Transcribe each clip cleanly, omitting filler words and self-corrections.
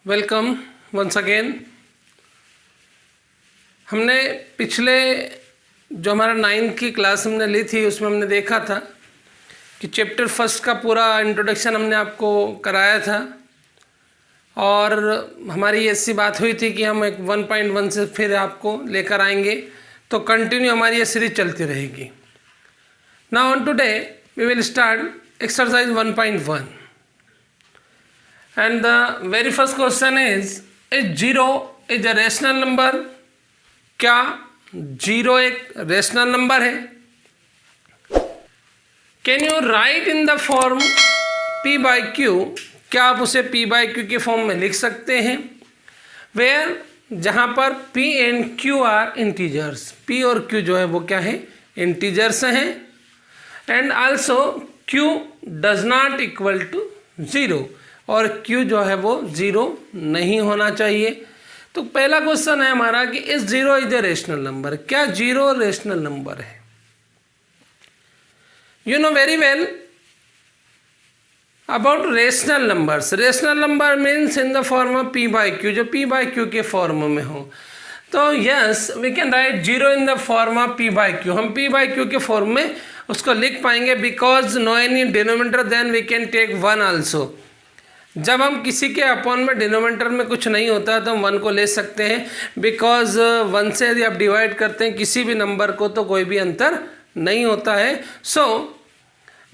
Welcome once again. हमने पिछले जो हमारा 9th की क्लास हमने ली थी उसमें हमने देखा था कि चैप्टर फर्स्ट का पूरा इंट्रोडक्शन हमने आपको कराया था और हमारी ऐसी बात हुई थी कि हम एक 1.1 से फिर आपको लेकर आएंगे, तो कंटिन्यू हमारी ये सीरीज चलती रहेगी। Now on today we will start exercise 1.1 and the very first question is 0 is a rational number? क्या 0 एक रेशनल नंबर है? Can you write in the form p by q? क्या आप उसे p बाई क्यू के form में लिख सकते हैं? वेयर जहाँ पर p and q are integers, p और q जो है वो क्या है, इंटीजर्स हैं। And also q does not equal to 0 और q जो है वो 0 नहीं होना चाहिए। तो पहला क्वेश्चन है हमारा कि इस 0 इज ए रेशनल नंबर? क्या 0 रेशनल नंबर है? You know very well about rational numbers. Rational number means in the form of p by q, जो p बाई क्यू के फॉर्म में हो। तो yes we can write 0 in the form of p by q. हम p by q के form में उसको लिख पाएंगे because no any denominator then we can take 1 also. जब हम किसी के अपॉन में डिनोमिनेटर में कुछ नहीं होता तो हम 1 को ले सकते हैं, बिकॉज 1 से यदि आप डिवाइड करते हैं किसी भी नंबर को तो कोई भी अंतर नहीं होता है। So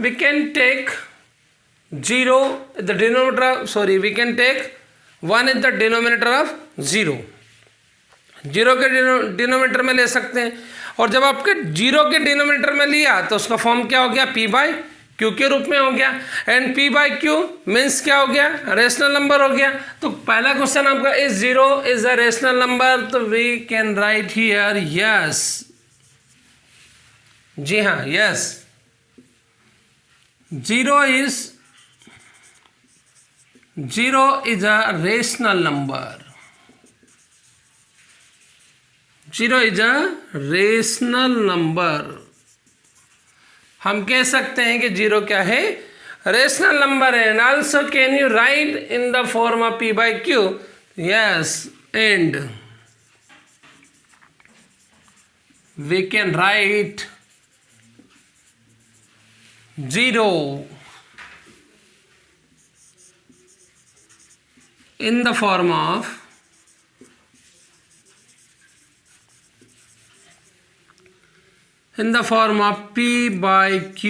we can take 0 the denominator, sorry we can take 1 is the denominator of 0। 0 के डिनोमिनेटर में ले सकते हैं, और जब आपके 0 के डिनोमिनेटर में लिया तो उसका फॉर्म क्या हो गया, p बाई क्यू के रूप में हो गया। And p by Q means क्या हो गया, रेशनल नंबर हो गया। तो पहला क्वेश्चन आपका is 0 is a rational number, तो we can write here yes. जी हाँ, yes 0 is a rational number. 0 is a rational number. हम कह सकते हैं कि 0 क्या है, रेशनल नंबर है। And also can you write in the form of p by q? Yes, and we can write 0 in the form of p by q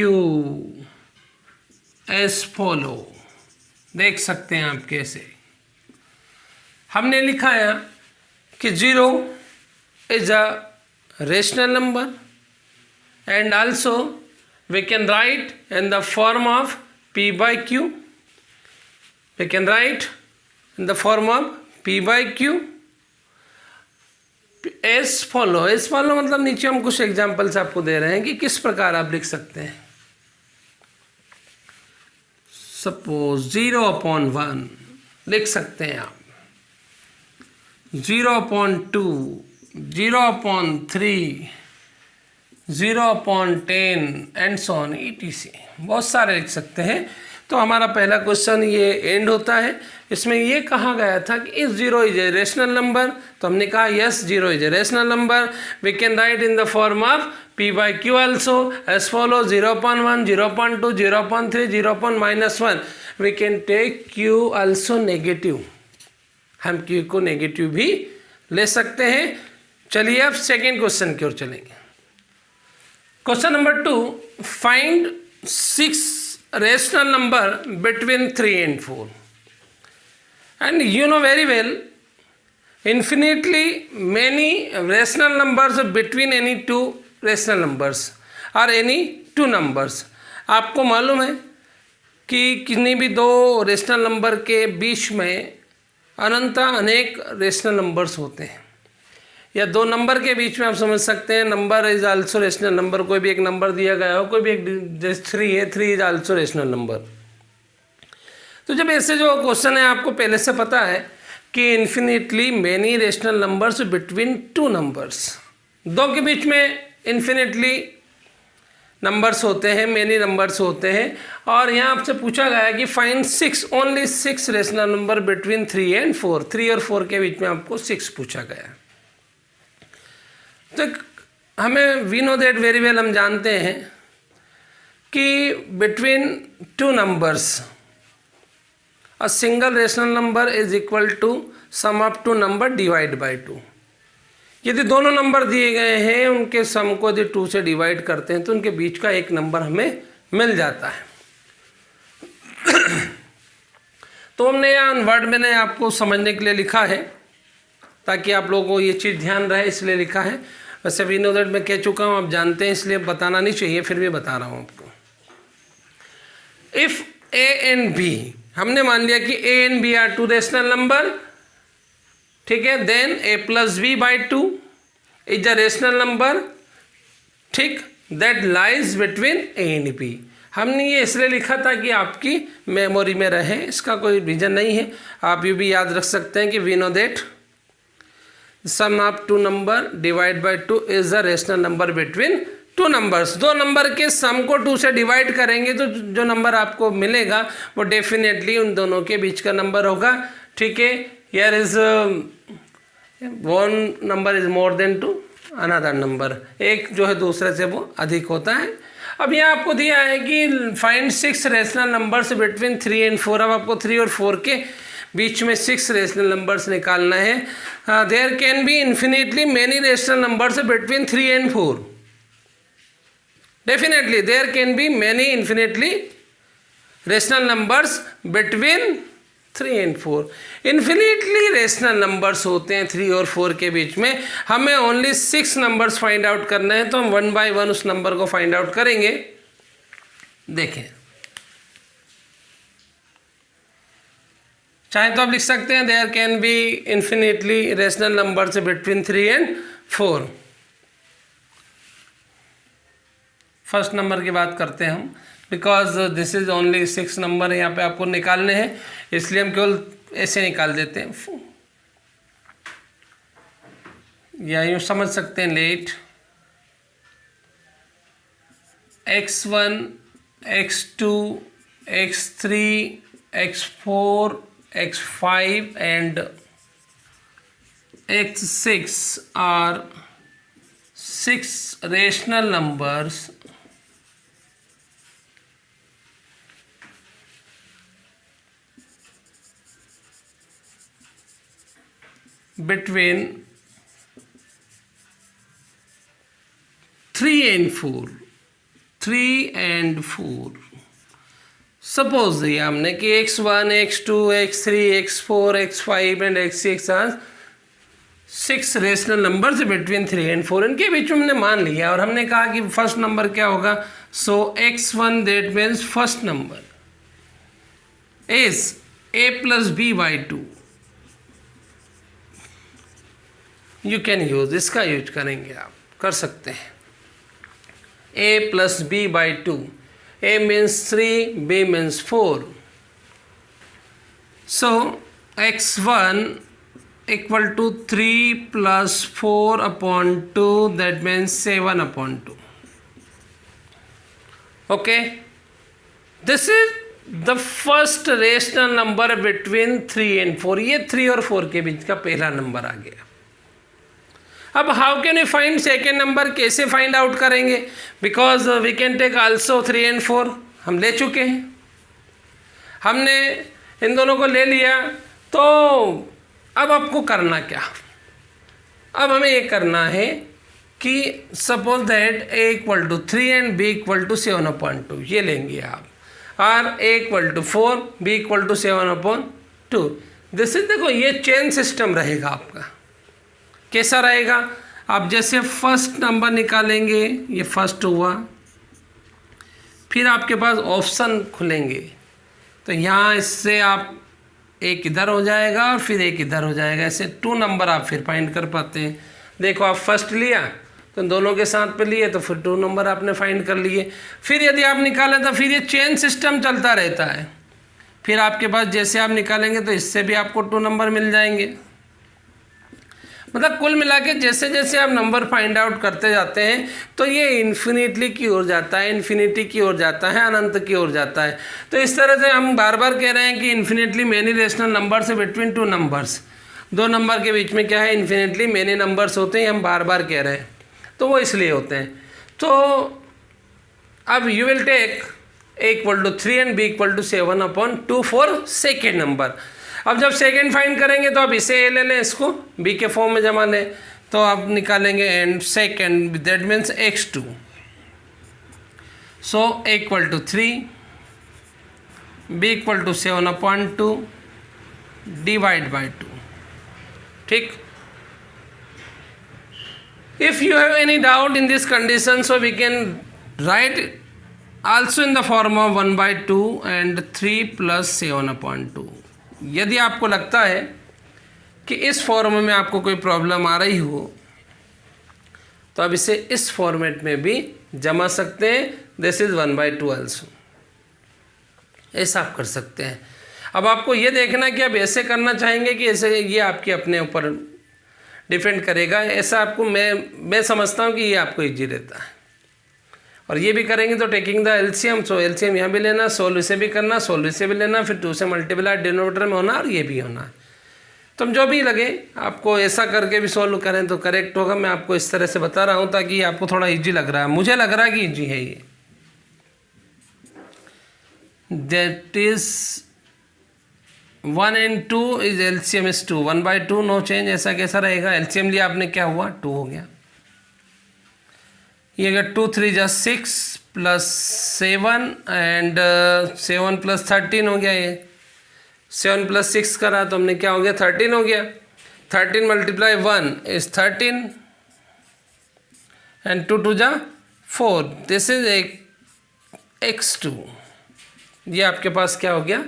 as follow। देख सकते हैं आप कैसे हमने लिखा है कि 0 is a rational number and also we can write in the form of p by q। we can write in the form of p by q S follow. S follow मतलब नीचे हम कुछ एग्जाम्पल्स आपको दे रहे हैं कि किस प्रकार आप लिख सकते हैं। सपोज 0/1 लिख सकते हैं आप, 0/2, 0/3, 0/10 एंड सो ऑन etc। बहुत सारे लिख सकते हैं। तो हमारा पहला क्वेश्चन ये एंड होता है। इसमें ये कहा गया था कि इस 0 इज ए रेशनल नंबर, तो हमने कहा yes 0 is a rational number. We can write in the form of p by q also as follow 0/1, 0/2, 0/3, 0/-1। We can take q also negative. हम q को नेगेटिव भी ले सकते हैं। चलिए अब सेकेंड क्वेश्चन की ओर चलेंगे। Question number 2, find 6 rational number between 3 and 4। and you know very well infinitely many rational numbers between any two rational numbers or any two numbers। आपको मालूम है कि किन्हीं भी दो रेशनल नंबर के बीच में अनंत अनेक रेशनल नंबर्स होते हैं, या दो नंबर के बीच में आप समझ सकते हैं number is also rational number. कोई भी एक नंबर दिया गया हो, कोई भी एक, जैसे 3 है, 3 इज आल्सो रेशनल नंबर। तो जब ऐसे जो क्वेश्चन है आपको पहले से पता है कि infinitely many rational numbers between two numbers, दो के बीच में इन्फिनिटली नंबर्स होते हैं, मेनी नंबर्स होते हैं। और यहाँ आपसे पूछा गया है कि find 6 only 6 rational number between 3 and 4। 3 और 4 के बीच में आपको 6 पूछा गया है। तो हमें we know that very well, हम जानते हैं कि between 2 numbers a single rational number is equal to sum of 2 number divide by 2। यदि दोनों नंबर दिए गए हैं, उनके सम को यदि 2 से डिवाइड करते हैं तो उनके बीच का एक नंबर हमें मिल जाता है। तो हमने यहाँ वर्ड मैंने आपको समझने के लिए लिखा है ताकि आप लोगों को ये चीज़ ध्यान रहे, इसलिए लिखा है। वैसे वी नो दैट मैं कह चुका हूँ, आप जानते हैं, इसलिए बताना नहीं चाहिए, फिर भी बता रहा हूँ आपको। इफ़ ए एंड बी, हमने मान लिया कि A and B are 2 rational number, ठीक है। Then A plus B by 2 is a rational number, ठीक, that lies between A and B. हमने ये इसलिए लिखा था कि आपकी मेमोरी में रहे, इसका कोई रीज़न नहीं है। आप ये भी याद रख सकते हैं कि we know that sum of 2 number divide by 2 is a rational number between 2 numbers. 2 number के सम को 2 से डिवाइड करेंगे तो जो नंबर आपको मिलेगा वो डेफिनेटली उन दोनों के बीच का नंबर होगा, ठीक है। Here is 1 number is more than 2 another number, एक जो है दूसरे से वो अधिक होता है। अब यहाँ आपको दिया है कि find 6 rational numbers between 3 and 4। अब आपको 3 और 4 के बीच में 6 रेशनल नंबर्स निकालना है। There can be infinitely many rational numbers between 3 and 4। Definitely there can be many infinitely rational numbers between 3 and 4। Infinitely rational numbers होते हैं 3 और 4 के बीच में। हमें ओनली 6 नंबर्स फाइंड आउट करना है, तो हम 1 बाय 1 उस नंबर को फाइंड आउट करेंगे। देखें, चाहे तो आप लिख सकते हैं there can be infinitely rational numbers between 3 and 4। First number की बात करते हैं हम, because this is only 6 number यहाँ पे आपको निकालने हैं, इसलिए हम केवल ऐसे निकाल देते हैं, या यूँ समझ सकते हैं late x1 x2 x3 x4 x5 and x6 are 6 rational numbers between 3 and 4। 3 and 4 suppose दिया हमने कि x1 x2 x3 x4 x5 and x6 are 6 rational numbers between 3 and 4। इनके बीच में हमने मान लिया और हमने कहा कि फर्स्ट नंबर क्या होगा। So x1 that means first number is a plus B by 2। You can use, इसका यूज करेंगे, आप कर सकते हैं। a plus B by 2, a means 3, b means 4. So x1 equal to 3 plus 4 upon 2, that means 7 upon 2. Okay, this is the first rational number between 3 and 4। ये 3 और 4 के बीच का पहला नंबर आ गया। अब how can we find second number, कैसे find out करेंगे। Because we can take also 3 and 4, हम ले चुके हैं, हमने इन दोनों को ले लिया। तो अब आपको करना क्या, अब हमें ये करना है कि suppose that a equal to 3 and b equal to 7/2, ये लेंगे आप, और a equal to 4, b equal to 7/2। This is, देखो ये चेन सिस्टम रहेगा आपका। कैसा रहेगा, आप जैसे फर्स्ट नंबर निकालेंगे, ये फर्स्ट हुआ, फिर आपके पास ऑप्शन खुलेंगे, तो यहाँ इससे आप एक इधर हो जाएगा और फिर एक इधर हो जाएगा, ऐसे 2 नंबर आप फिर फाइंड कर पाते हैं। देखो आप फर्स्ट लिया तो दोनों के साथ पे लिए तो फिर 2 नंबर आपने फाइंड कर लिए। फिर यदि आप निकालें तो फिर ये चेन सिस्टम चलता रहता है, फिर आपके पास जैसे आप निकालेंगे तो इससे भी आपको 2 नंबर मिल जाएंगे। मतलब कुल मिला के जैसे जैसे आप नंबर फाइंड आउट करते जाते हैं तो ये इन्फिनिटली की ओर जाता है, इन्फिनिटी की ओर जाता है, अनंत की ओर जाता है। तो इस तरह से हम बार बार कह रहे हैं कि infinitely many rational numbers between two numbers, दो नंबर के बीच में क्या है, इन्फिनिटली मेनी नंबर्स होते हैं, हम बार बार कह रहे हैं, तो वो इसलिए होते हैं। तो अब you will take a equal to 3 and b equal to 7/2 for second number. अब जब सेकेंड फाइंड करेंगे तो अब इसे a ले लें, इसको b के फॉर्म में जमा लें, तो आप निकालेंगे and second, that means x2। So a equal to 3, b equal to 7/2 divide by 2। ठीक, if you have any doubt in this condition, so we can write also in the form of 1/2 and 3 plus 7/2। यदि आपको लगता है कि इस form में आपको कोई प्रॉब्लम आ रही हो तो आप इसे इस फॉर्मेट में भी जमा सकते हैं, दिस इज 1/2 आल्सो, ऐसा आप कर सकते हैं। अब आपको ये देखना कि आप ऐसे करना चाहेंगे कि ऐसे, ये आपके अपने ऊपर डिपेंड करेगा। ऐसा आपको मैं समझता हूँ कि ये आपको ईजी रहता है। और ये भी करेंगे तो taking the LCM, so LCM यहाँ भी लेना, सोल्व इसे भी करना, सोल्व इसे भी लेना, फिर 2 से मल्टीप्लाई डिनोमिनेटर में होना और ये भी होना है। तो जो भी लगे आपको, ऐसा करके भी सोल्व करें तो करेक्ट होगा। मैं आपको इस तरह से बता रहा हूँ ताकि आपको थोड़ा ईजी लग रहा है, मुझे लग रहा है कि ईजी है ये। That is 1 and 2 is LCM is 2, 1/2 no change, ऐसा कैसा रहेगा। एलसीएम लिया आपने, क्या हुआ, 2 हो गया। ये अगर 2 3 जा 6 प्लस 7 एंड 7 प्लस 13 हो गया। ये 7 प्लस 6 करा तो हमने क्या हो गया, 13 हो गया। 13 मल्टीप्लाई 1 इज 13 एंड 2 2 जा 4, दिस इज x2। ये आपके पास क्या हो गया,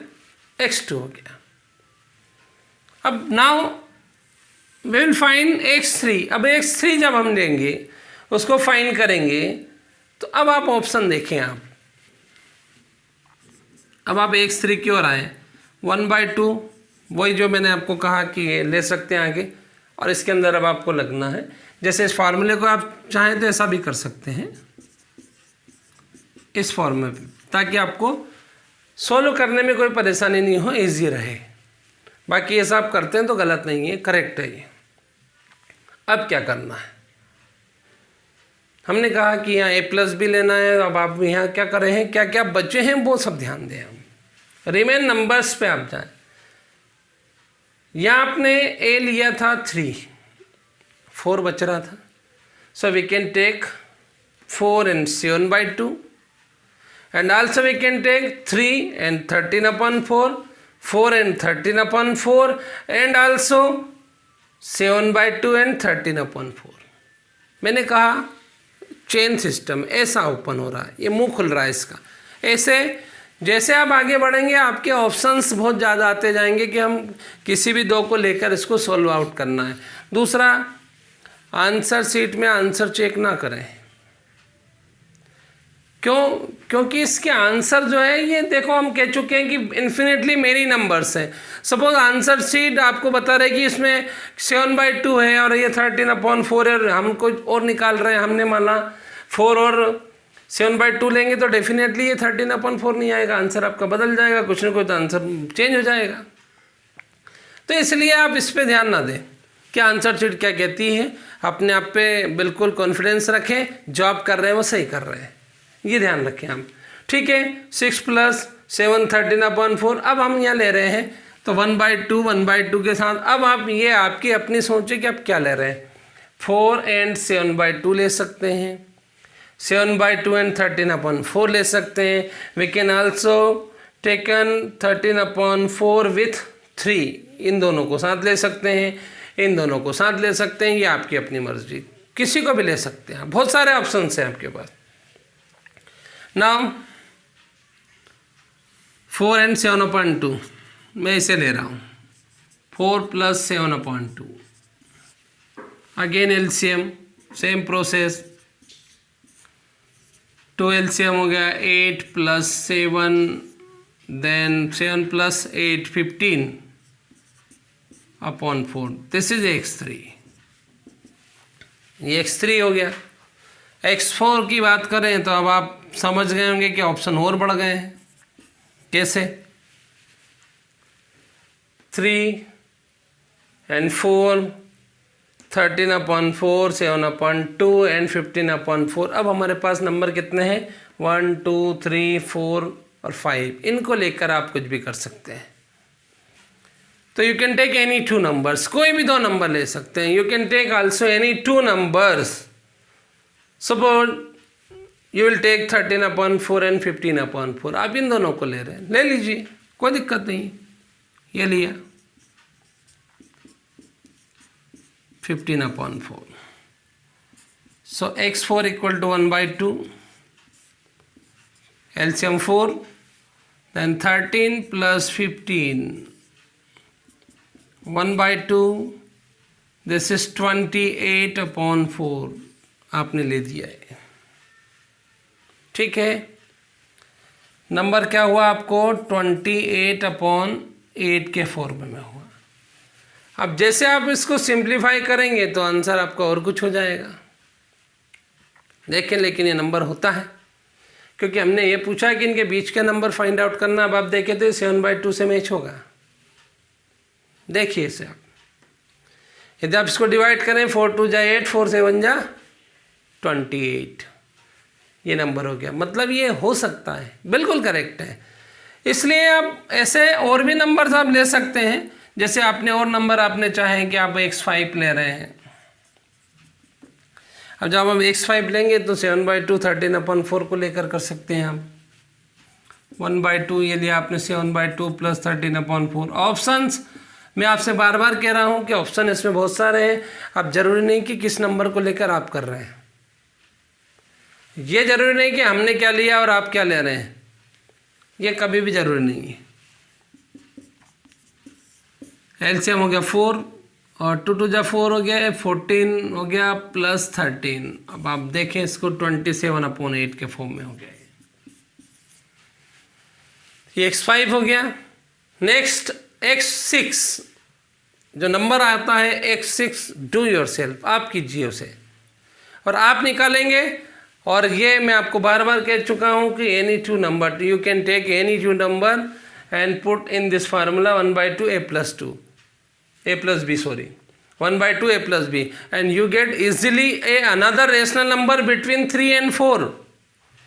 x2 हो गया। अब now we will find x3। अब x3 जब हम लेंगे, उसको फाइंड करेंगे, तो अब आप ऑप्शन देखें। अब आप x3 की ओर आए, 1/2 वही जो मैंने आपको कहा कि ये ले सकते हैं आगे, और इसके अंदर अब आपको लगना है, जैसे इस फार्मूले को आप चाहें तो ऐसा भी कर सकते हैं इस फॉर्म में, ताकि आपको सोल्व करने में कोई परेशानी नहीं हो, इजी रहे। बाकी ऐसा आप करते हैं तो गलत नहीं है, करेक्ट है ये। अब क्या करना है, हमने कहा कि यहाँ a+ भी लेना है। अब आप यहाँ क्या कर रहे हैं, क्या क्या बचे हैं वो सब ध्यान दें। हम रिमेन नंबर्स पे आप जाएं। यहाँ आपने a लिया था 3, 4 बच रहा था, so we can take 4 and 7/2 and also we can take 3 and 13/4, 4 and 13/4 and also 7/2 and 13/4। मैंने कहा चेन सिस्टम ऐसा ओपन हो रहा है, ये मुंह खुल रहा है इसका। ऐसे जैसे आप आगे बढ़ेंगे आपके ऑप्शंस बहुत ज़्यादा आते जाएंगे कि हम किसी भी दो को लेकर इसको सॉल्व आउट करना है। दूसरा, आंसर शीट में आंसर चेक ना करें। क्योंकि इसके आंसर जो है, ये देखो हम कह चुके हैं कि इन्फिनिटली मेनी नंबर्स हैं। सपोज आंसर शीट आपको बता रहे कि इसमें 7/2 है और ये 13/4 है, हम कुछ और निकाल रहे हैं, हमने माना 4 और 7/2 लेंगे तो डेफिनेटली ये 13/4 नहीं आएगा, आंसर आपका बदल जाएगा, कुछ ना कुछ तो आंसर चेंज हो जाएगा। तो इसलिए आप इस पर ध्यान ना दें कि आंसर शीट क्या कहती है, अपने आप पे बिल्कुल कॉन्फिडेंस रखें, जो आप कर रहे हैं वो सही कर रहे हैं, ये ध्यान रखें हम। ठीक है, 6 + 7 13/4। अब हम यहाँ ले रहे हैं तो 1/2 के साथ। अब आप ये आपकी अपनी सोचे कि आप क्या ले रहे हैं, 4 and 7/2 ले सकते हैं, 7/2 and 13/4 ले सकते हैं। We can also taken 13/4 with 3, इन दोनों को साथ ले सकते हैं, इन दोनों को साथ ले सकते हैं, ये आपकी अपनी मर्जी, किसी को भी ले सकते हैं। बहुत सारे ऑप्शन हैं आपके पास। नाउ 4 and 7/2 मैं इसे ले रहा हूँ, 4 + 7/2। Again LCM, same process, 2 LCM हो गया, 8 + 7, देन 7 + 8 15/4, दिस इज x3। ये x3 हो गया। x4 की बात करें तो अब आप समझ गए होंगे कि ऑप्शन और बढ़ गए हैं। कैसे? 3 and 4, 13/4, 7/2 and 15/4। अब हमारे पास नंबर कितने हैं? 1, 2, 3, 4 और 5। इनको लेकर आप कुछ भी कर सकते हैं। तो you can take any two numbers, कोई भी दो नंबर ले सकते हैं। You can take also any two numbers. Suppose you will take 13/4 and 15/4। आप इन दोनों को ले रहे हैं, ले लीजिए, कोई दिक्कत नहीं। ये लिया 15/4। सो x4 equal to 1/2, LCM 4, then 13 plus 15, 1/2, this is 28/4। आपने ले दिया है, ठीक है। नंबर क्या हुआ आपको? 28/8 के फॉर्म में हुआ। अब जैसे आप इसको सिंप्लीफाई करेंगे तो आंसर आपका और कुछ हो जाएगा। देखें, लेकिन ये नंबर होता है क्योंकि हमने ये पूछा कि इनके बीच के नंबर फाइंड आउट करना। अब आप देखें तो 7/2 से मैच होगा। देखिए इसे आप, यदि आप इसको डिवाइड करें 4 2 जा 8, 4 7 जा 28, ये नंबर हो गया। मतलब ये हो सकता है, बिल्कुल करेक्ट है। इसलिए आप ऐसे और भी नंबर्स आप ले सकते हैं। जैसे आपने और नंबर आपने चाहे कि आप x5 ले रहे हैं। अब जब हम x5 लेंगे तो 7/2 13/4 को लेकर कर सकते हैं हम। 1/2 ये लिया आपने 7/2 प्लस 13/4। ऑप्शंस मैं आपसे बार बार कह रहा हूँ कि ऑप्शन इसमें बहुत सारे हैं। अब जरूरी नहीं कि किस नंबर को लेकर आप कर रहे हैं। ये जरूरी नहीं कि हमने क्या लिया और आप क्या ले रहे हैं, ये कभी भी जरूरी नहीं है। एलसीएम हो गया 4 और 2 2 जा 4 हो गया, 14 हो गया प्लस 13। अब आप देखें इसको 27/8 के फॉर्म में हो गया। ये x5 हो गया। नेक्स्ट x6, जो नंबर आता है x6, डू योरसेल्फ, आप कीजिए उसे और आप निकालेंगे। और ये मैं आपको बार बार कह चुका हूँ कि any two number, you can take any two number and put in this formula 1/2 a plus 2 a plus b, sorry 1/2 a plus b, and you get easily another rational number between 3 and 4।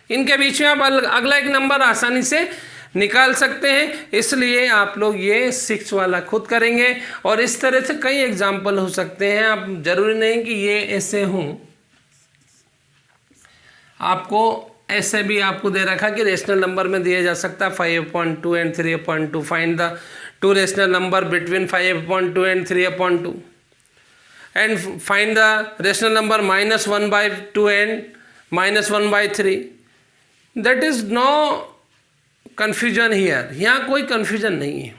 इनके बीच में आप अगला एक number आसानी से निकाल सकते हैं। इसलिए आप लोग ये 6 वाला खुद करेंगे और इस तरह से कई एग्जाम्पल हो सकते हैं। आप जरूरी नहीं कि ये ऐसे हों, आपको ऐसे भी आपको दे रखा कि रेशनल नंबर में दिया जा सकता है 5/2 and 3/2। Find the two rational number between 5/2 and 3/2 and find the rational number -1/2 and -1/3। That is no confusion here. यहाँ कोई कन्फ्यूजन नहीं है।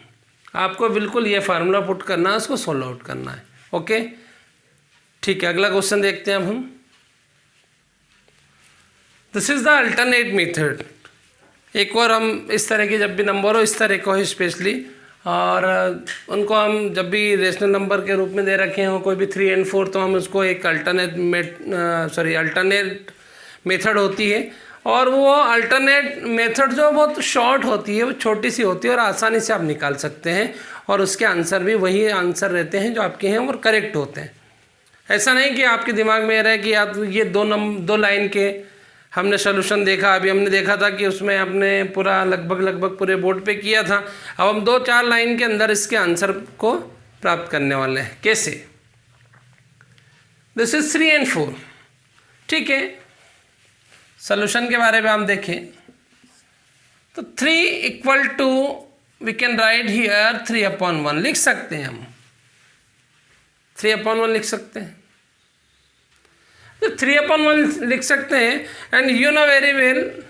आपको बिल्कुल ये फार्मूला पुट करना है, उसको सोल्व आउट करना है। ओके, ठीक है। अगला क्वेश्चन देखते हैं अब हम। This is the alternate method. एक और हम इस तरह के जब भी नंबर हो, इस तरह को है स्पेशली, और उनको हम जब भी रेशनल नंबर के रूप में दे रखे हों कोई भी 3 and 4, तो हम उसको एक अल्टरनेट मेथड होती है। और वो अल्टरनेट मेथड जो बहुत शॉर्ट होती है, वो छोटी सी होती है और आसानी से आप निकाल सकते हैं और उसके आंसर भी वही आंसर रहते हैं जो आपके हैं और करेक्ट होते हैं। ऐसा नहीं कि आपके दिमाग में रहे कि आप ये दो लाइन के हमने सोल्यूशन देखा, अभी हमने देखा था कि उसमें हमने पूरा लगभग पूरे बोर्ड पे किया था। अब हम 2-4 लाइन के अंदर इसके आंसर को प्राप्त करने वाले हैं। कैसे? दिस इज 3 and 4, ठीक है। सोल्यूशन के बारे में हम देखें तो 3 equal to, we can write here 3/1 लिख सकते हैं हम। 3/1 लिख सकते हैं, तो 3/1 लिख सकते हैं। And you know very well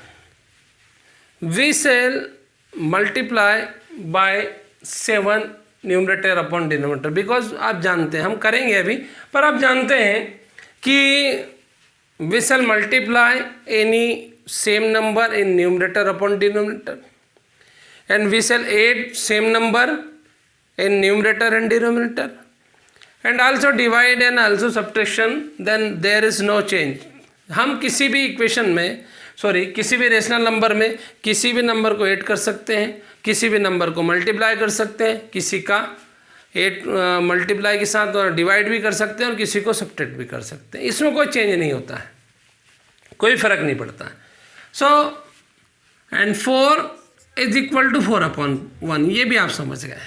we shall multiply by 7 numerator upon denominator, because आप जानते हैं, हम करेंगे अभी, पर आप जानते हैं कि we shall multiply any same number in numerator upon denominator, and we shall add same number in numerator and denominator, and also divide and also subtraction, then there is no change. हम किसी भी equation में किसी भी rational number में किसी भी number को ऐड कर सकते हैं, किसी भी नंबर को मल्टीप्लाई कर सकते हैं, किसी का एट मल्टीप्लाई के साथ डिवाइड भी कर सकते हैं और किसी को सब्ट्रैक्ट भी कर सकते हैं। इसमें कोई चेंज नहीं होता है, कोई फर्क नहीं पड़ता है। So and 4 is equal to 4/1, ये भी आप समझ गए।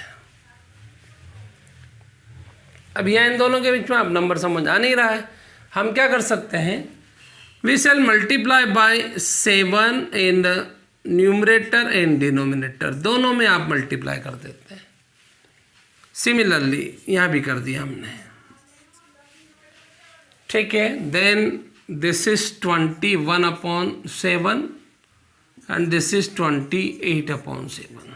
अब यहाँ इन दोनों के बीच में आप नंबर समझ आ नहीं रहा है, हम क्या कर सकते हैं, we shall multiply by 7 in the numerator and denominator, दोनों में आप मल्टीप्लाई कर देते हैं। सिमिलरली यहाँ भी कर दिया हमने, ठीक है। Then this is 21/7 and this is 28/7।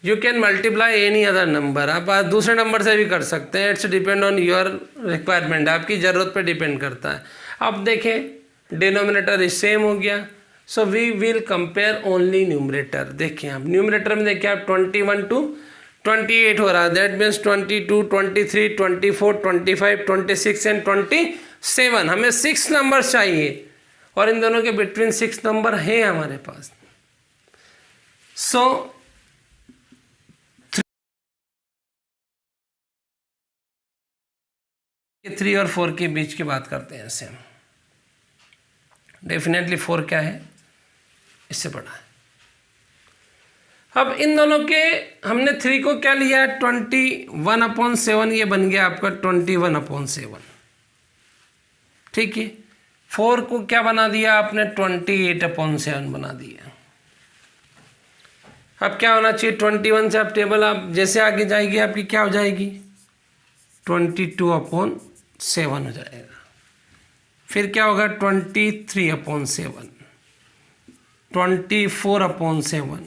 You can multiply any other number, आप दूसरे नंबर से भी कर सकते हैं, it's depend on your requirement, आपकी ज़रूरत पे डिपेंड करता है। अब देखें डिनोमिनेटर इज सेम हो गया, so we will compare only numerator. देखिए आप न्यूमरेटर में देखिए आप 21 to 28 हो रहा है, दैट मीन्स 22, 23, 24, 25, 26 एंड 27। हमें 6 नंबर चाहिए और इन दोनों के बिटवीन 6 नंबर हैं हमारे पास। सो 3 और 4 के बीच की बात करते हैं इससे हम। डेफिनेटली 4 क्या है, इससे बड़ा है। अब इन दोनों के हमने 3 को क्या लिया, 21/7, ये बन गया आपका 21/7, ठीक है। 4 को क्या बना दिया आपने, 28/7 बना दिया। अब क्या होना चाहिए, 21 से आप टेबल आप जैसे आगे जाएगी आपकी क्या हो जाएगी, 22/7 हो जाएगा। फिर क्या होगा, 23/7, 24/7,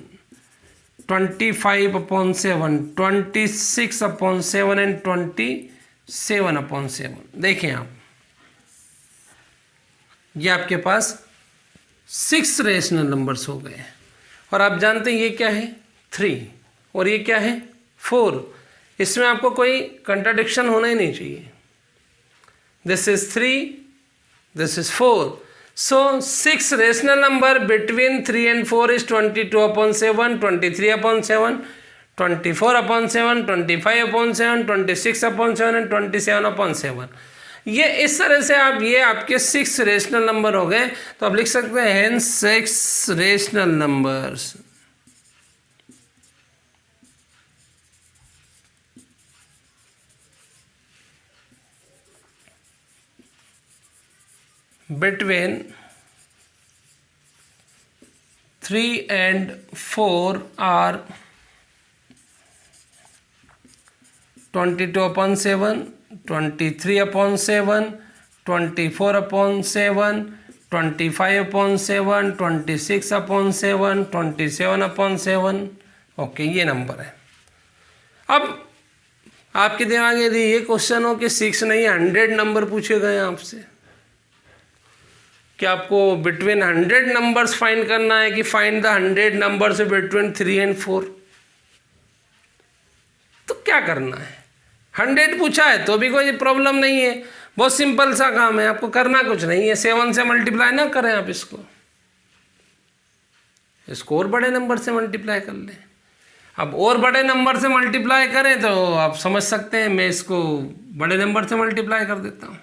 25/7, 26/7 एंड 27/7। देखें आप, ये आपके पास 6 रेशनल नंबर्स हो गए और आप जानते हैं ये क्या है, 3 और ये क्या है, 4। इसमें आपको कोई कंट्राडिक्शन होना ही नहीं चाहिए। This is 3, this is 4। So 6 rational number between 3 and 4 is 22/7, 23/7, 24/7, 25/7, 26/7 and 27/7। ये इस तरह से आप, ये आपके 6 रेशनल नंबर हो गए। तो आप लिख सकते हैं 6 rational numbers between 3 and 4 are 22/7, 23/7, 24/7, 25/7, 26/7, 27/7। Okay, ये नंबर है। अब आपके दिमाग में यदि ये क्वेश्चन हो कि 6 नहीं 100 नंबर पूछे गए आपसे कि आपको बिटवीन 100 नंबर्स फाइंड करना है कि find the 100 numbers between 3 and 4, तो क्या करना है। 100 पूछा है तो भी कोई प्रॉब्लम नहीं है, बहुत सिंपल सा काम है, आपको करना कुछ नहीं है। 7 से मल्टीप्लाई ना करें आप इसको और बड़े नंबर से मल्टीप्लाई कर लें। अब और बड़े नंबर से मल्टीप्लाई करें तो आप समझ सकते हैं, मैं इसको बड़े नंबर से मल्टीप्लाई कर देता हूँ।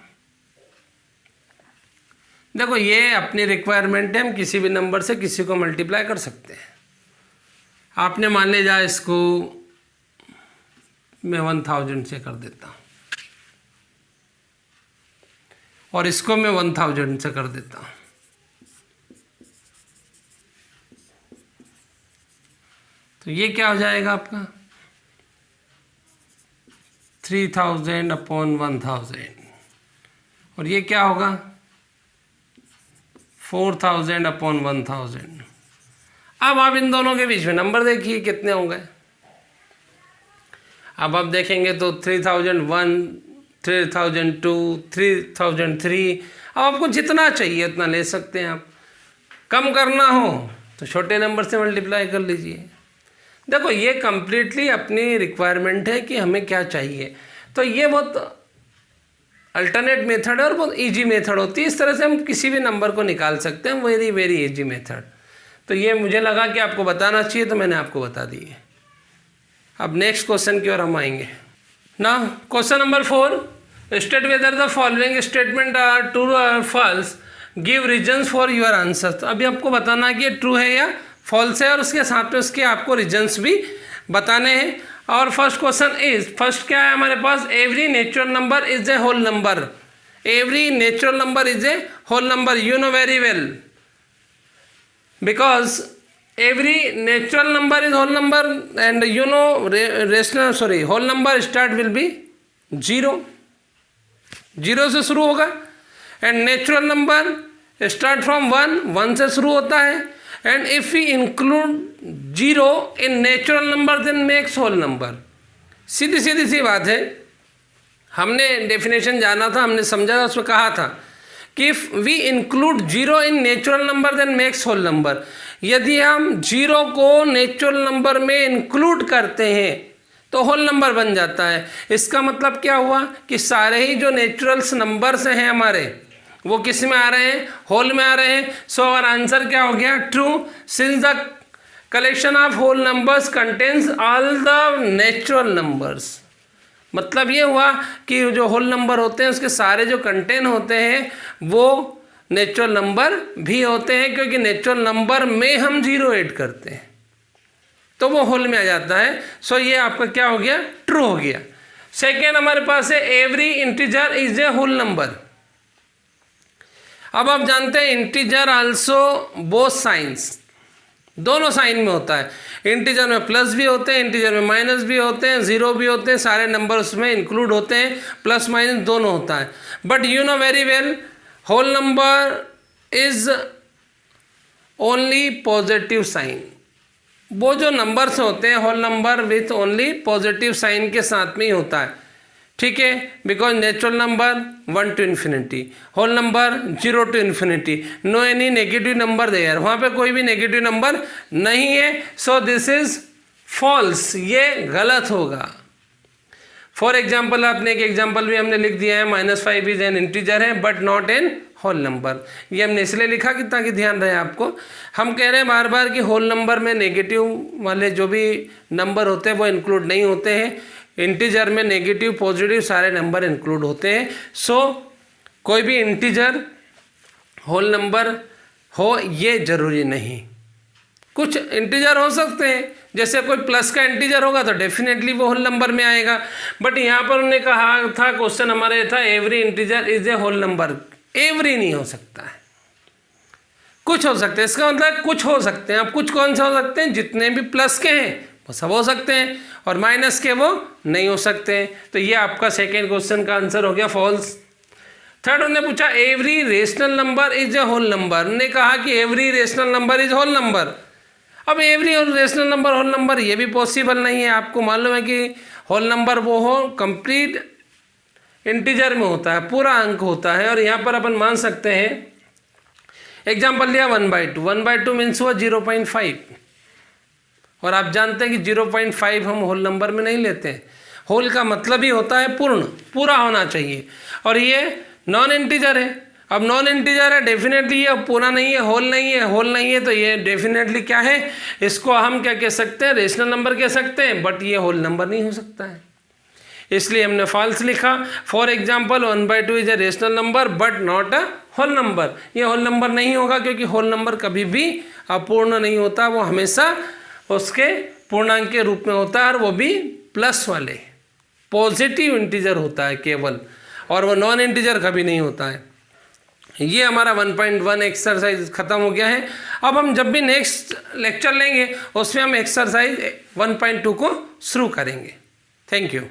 देखो ये अपनी रिक्वायरमेंट है, हम किसी भी नंबर से किसी को मल्टीप्लाई कर सकते हैं। आपने मान लीजिए इसको मैं 1000 से कर देता हूँ और इसको मैं 1000 से कर देता हूँ। तो ये क्या हो जाएगा आपका 3000/1000 और ये क्या होगा 4000/1000। अब आप इन दोनों के बीच में नंबर देखिए कितने होंगे। अब आप देखेंगे तो 3001, 3002, 3003। अब आपको जितना चाहिए उतना ले सकते हैं आप। कम करना हो तो छोटे नंबर से मल्टीप्लाई कर लीजिए। देखो ये कम्प्लीटली अपनी रिक्वायरमेंट है कि हमें क्या चाहिए, तो ये बहुत अल्टरनेट मेथड है और बहुत इजी मेथड होती है। इस तरह से हम किसी भी नंबर को निकाल सकते हैं, वेरी वेरी इजी मेथड। तो ये मुझे लगा कि आपको बताना चाहिए तो मैंने आपको बता दी है। अब नेक्स्ट क्वेश्चन की ओर हम आएंगे ना। Question number 4, state whether the following statements are true और false, give reasons for your answer. तो अभी आपको बताना है कि ये ट्रू है या फॉल्स है और उसके साथ में उसके आपको रीजन्स भी बताने हैं। और फर्स्ट क्वेश्चन इज, फर्स्ट क्या है हमारे पास, every natural number is a whole number. Every natural number is a whole number, you know very well, because every natural number is whole number and you know whole number start will be 0 से शुरू होगा and natural number start from 1 से शुरू होता है and if we include 0 in natural number then makes whole number। सीधी सी बात है, हमने डेफिनेशन जाना था, हमने समझा, उसमें कहा था कि if we include 0 in natural number then makes whole number. यदि हम 0 को नेचुरल नंबर में इंक्लूड करते हैं तो होल नंबर बन जाता है। इसका मतलब क्या हुआ कि सारे ही जो नेचुरल्स नंबर्स हैं हमारे वो किस में आ रहे हैं, होल में आ रहे हैं। सो आवर आंसर क्या हो गया, true, since the collection of whole numbers contains all the natural numbers. मतलब ये हुआ कि जो होल नंबर होते हैं उसके सारे जो कंटेन होते हैं वो नेचुरल नंबर भी होते हैं, क्योंकि नेचुरल नंबर में हम 0 ऐड करते हैं तो वो होल में आ जाता है। सो ये आपका क्या हो गया, ट्रू हो गया। सेकेंड हमारे पास है every integer is a whole number. अब आप जानते हैं इंटीजर आल्सो बोथ साइंस, दोनों साइन में होता है। इंटीजर में प्लस भी होते हैं, इंटीजर में माइनस भी होते हैं, 0 भी होते हैं, सारे नंबर उसमें इंक्लूड होते हैं, प्लस माइनस दोनों होता है। But you know very well whole number is only positive sign. वो जो नंबर्स होते हैं whole number with only positive sign के साथ में ही होता है, ठीक है, because natural number 1 to infinity, whole number 0 to infinity, no any negative number there, वहाँ पे कोई भी नेगेटिव नंबर नहीं है। सो दिस इज फॉल्स, ये गलत होगा। फॉर एग्जाम्पल आपने एक एग्जाम्पल भी हमने लिख दिया है, -5 इज एन इंटीजर है but not an whole number. ये हमने इसलिए लिखा कि ताकि ध्यान रहे आपको। हम कह रहे हैं बार बार कि होल नंबर में नेगेटिव वाले जो भी नंबर होते हैं वो इंक्लूड नहीं होते हैं, इंटीजर में नेगेटिव पॉजिटिव सारे नंबर इंक्लूड होते हैं। सो कोई भी इंटीजर होल नंबर हो ये ज़रूरी नहीं। कुछ इंटीजर हो सकते हैं, जैसे कोई प्लस का इंटीजर होगा तो डेफिनेटली वो होल नंबर में आएगा। बट यहाँ पर उन्होंने कहा था, क्वेश्चन हमारे था every integer is a whole number. Every नहीं हो सकता है, कुछ हो सकते हैं। इसका मतलब कुछ हो सकते हैं। अब कुछ कौन से हो सकते हैं, जितने भी प्लस के हैं वो सब हो सकते हैं और माइनस के वो नहीं हो सकते हैं। तो ये आपका सेकेंड क्वेश्चन का आंसर हो गया फॉल्स। थर्ड उन्होंने पूछा every rational number is a whole number. उन्होंने कहा कि every rational number is whole number. अब एवरी और रेशनल नंबर होल नंबर ये भी पॉसिबल नहीं है। आपको मालूम है कि होल नंबर वो हो कंप्लीट इंटीजर में होता है, पूरा अंक होता है। और यहाँ पर अपन मान सकते हैं, एग्जाम्पल लिया 1/2, 1/2 मीन्स हुआ 0.5। और आप जानते हैं कि 0.5 हम होल नंबर में नहीं लेते हैं। होल का मतलब ही होता है पूर्ण, पूरा होना चाहिए। और ये नॉन इंटीजर है। अब नॉन इंटीजर है, डेफिनेटली ये पूरा नहीं है, होल नहीं है। होल नहीं है तो ये डेफिनेटली क्या है, इसको हम क्या कह सकते हैं, रेशनल नंबर कह सकते हैं, बट ये होल नंबर नहीं हो सकता है, इसलिए हमने फॉल्स लिखा। For example 1/2 is a rational number but not a whole number. ये होल नंबर नहीं होगा क्योंकि होल नंबर कभी भी अपूर्ण नहीं होता, वो हमेशा उसके पूर्णांक के रूप में होता है और वो भी प्लस वाले पॉजिटिव इंटीजर होता है केवल, और वो नॉन इंटीजर कभी नहीं होता है। ये हमारा 1.1 एक्सरसाइज खत्म हो गया है। अब हम जब भी नेक्स्ट लेक्चर लेंगे उसमें हम एक्सरसाइज 1.2 को शुरू करेंगे। Thank you.